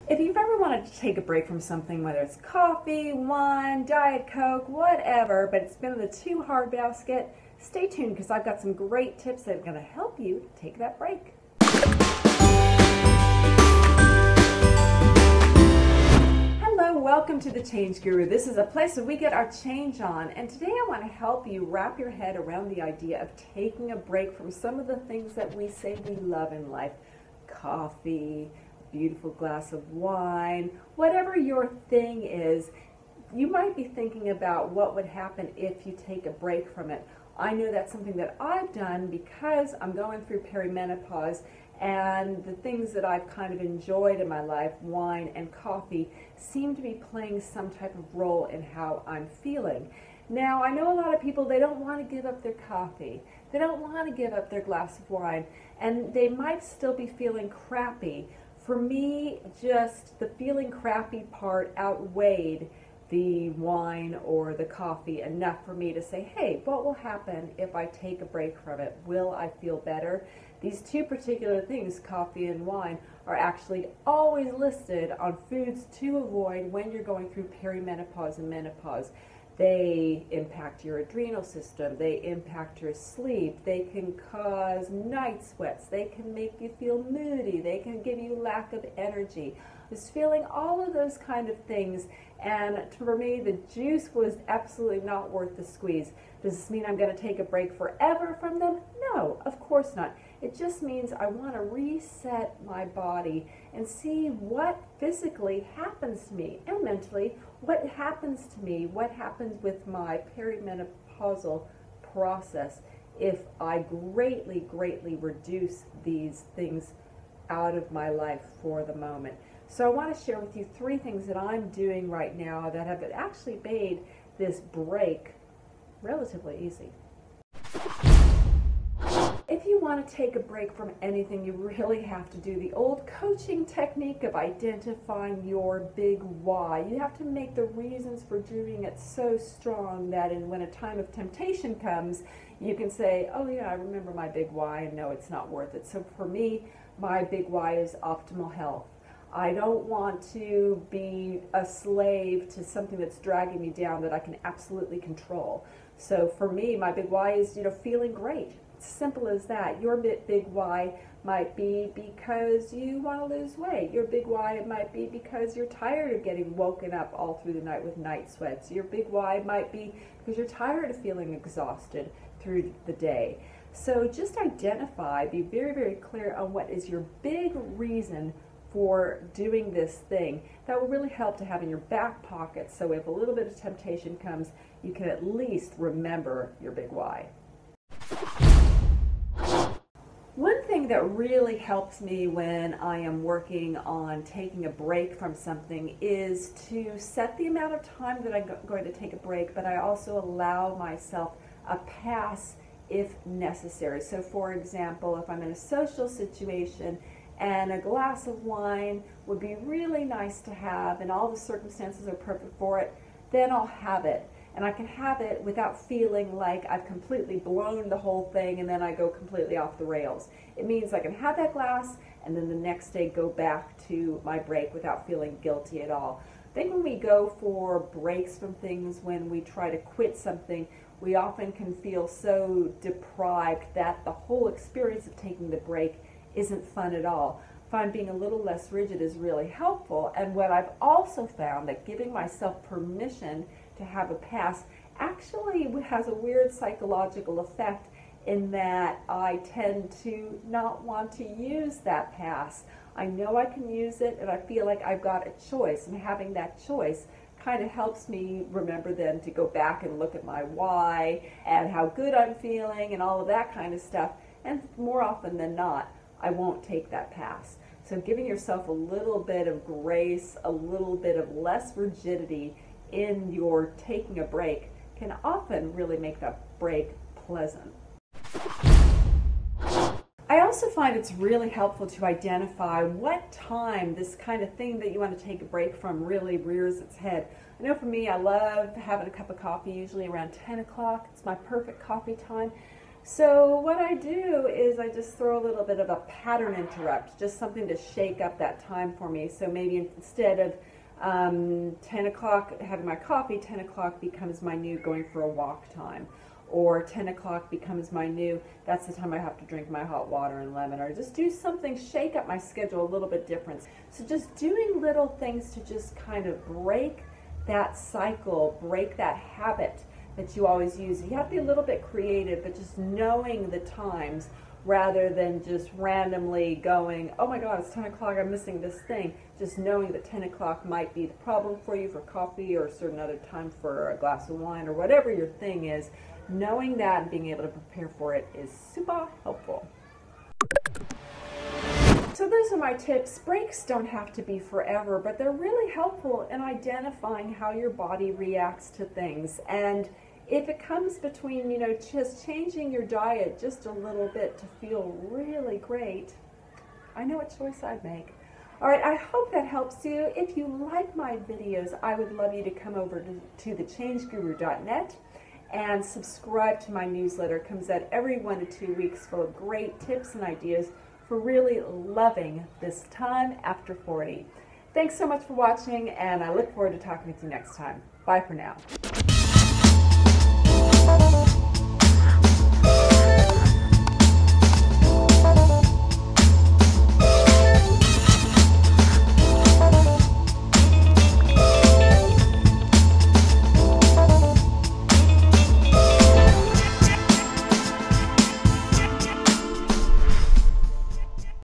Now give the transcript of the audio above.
If you've ever wanted to take a break from something, whether it's coffee, wine, Diet Coke, whatever, but it's been in the too hard basket, stay tuned because I've got some great tips that are going to help you take that break. Hello, welcome to the Change Guru. This is a place where we get our change on, and today I want to help you wrap your head around the idea of taking a break from some of the things that we say we love in life. Coffee, beautiful glass of wine, whatever your thing is. You might be thinking about what would happen if you take a break from it. I know that's something that I've done because I'm going through perimenopause, and the things that I've kind of enjoyed in my life, wine and coffee, seem to be playing some type of role in how I'm feeling. Now, I know a lot of people, they don't want to give up their coffee. They don't want to give up their glass of wine, and they might still be feeling crappy. For me, just the feeling crappy part outweighed the wine or the coffee enough for me to say, hey, what will happen if I take a break from it? Will I feel better? These two particular things, coffee and wine, are actually always listed on foods to avoid when you're going through perimenopause and menopause. They impact your adrenal system, they impact your sleep, they can cause night sweats, they can make you feel moody, they can give you lack of energy. I was feeling all of those kind of things, and for me the juice was absolutely not worth the squeeze. Does this mean I'm going to take a break forever from them? No, of course not. It just means I want to reset my body and see what physically happens to me and mentally, what happens to me, what happens with my perimenopausal process if I greatly reduce these things out of my life for the moment. So I want to share with you 3 things that I'm doing right now that have actually made this break relatively easy. If you want to take a break from anything, you really have to do the old coaching technique of identifying your big why. You have to make the reasons for doing it so strong that when a time of temptation comes, you can say, oh yeah, I remember my big why, and no, it's not worth it. So for me, my big why is optimal health. I don't want to be a slave to something that's dragging me down that I can absolutely control. So for me, my big why is, feeling great. Simple as that. Your big why might be because you want to lose weight. Your big why might be because you're tired of getting woken up all through the night with night sweats. Your big why might be because you're tired of feeling exhausted through the day. So just identify, be very clear on what is your big reason for doing this thing. That will really help to have in your back pocket, so if a little bit of temptation comes, you can at least remember your big why. One thing that really helps me when I am working on taking a break from something is to set the amount of time that I'm going to take a break, but I also allow myself a pass if necessary. So for example, if I'm in a social situation and a glass of wine would be really nice to have and all the circumstances are perfect for it, then I'll have it. And I can have it without feeling like I've completely blown the whole thing and then I go completely off the rails. It means I can have that glass and then the next day go back to my break without feeling guilty at all. I think when we go for breaks from things, when we try to quit something, we often can feel so deprived that the whole experience of taking the break isn't fun at all. I find being a little less rigid is really helpful, and what I've also found that giving myself permission to have a pass actually has a weird psychological effect in that I tend to not want to use that pass. I know I can use it and I feel like I've got a choice, and having that choice kind of helps me remember then to go back and look at my why and how good I'm feeling and all of that kind of stuff, and more often than not I won't take that pass. So giving yourself a little bit of grace, a little bit of less rigidity in your taking a break can often really make that break pleasant. I also find it's really helpful to identify what time this kind of thing that you want to take a break from really rears its head. I know for me, I love having a cup of coffee, usually around 10 o'clock. It's my perfect coffee time. So what I do is I just throw a little bit of a pattern interrupt, just something to shake up that time for me. So maybe instead of 10 o'clock having my coffee, 10 o'clock becomes my new going for a walk time. Or 10 o'clock becomes my new, that's the time I have to drink my hot water and lemon. Or just do something, shake up my schedule a little bit different. So just doing little things to just kind of break that cycle, break that habit that you always use. You have to be a little bit creative, but just knowing the times rather than just randomly going, oh my God, it's 10 o'clock, I'm missing this thing. Just knowing that 10 o'clock might be the problem for you for coffee or a certain other time for a glass of wine or whatever your thing is. Knowing that and being able to prepare for it is super helpful. So those are my tips. Breaks don't have to be forever, but they're really helpful in identifying how your body reacts to things. And if it comes between, just changing your diet just a little bit to feel really great, I know what choice I'd make. All right, I hope that helps you. If you like my videos, I would love you to come over to thechangeguru.net and subscribe to my newsletter. It comes out every 1 to 2 weeks full of great tips and ideas for really loving this time after 40. Thanks so much for watching, and I look forward to talking with you next time. Bye for now.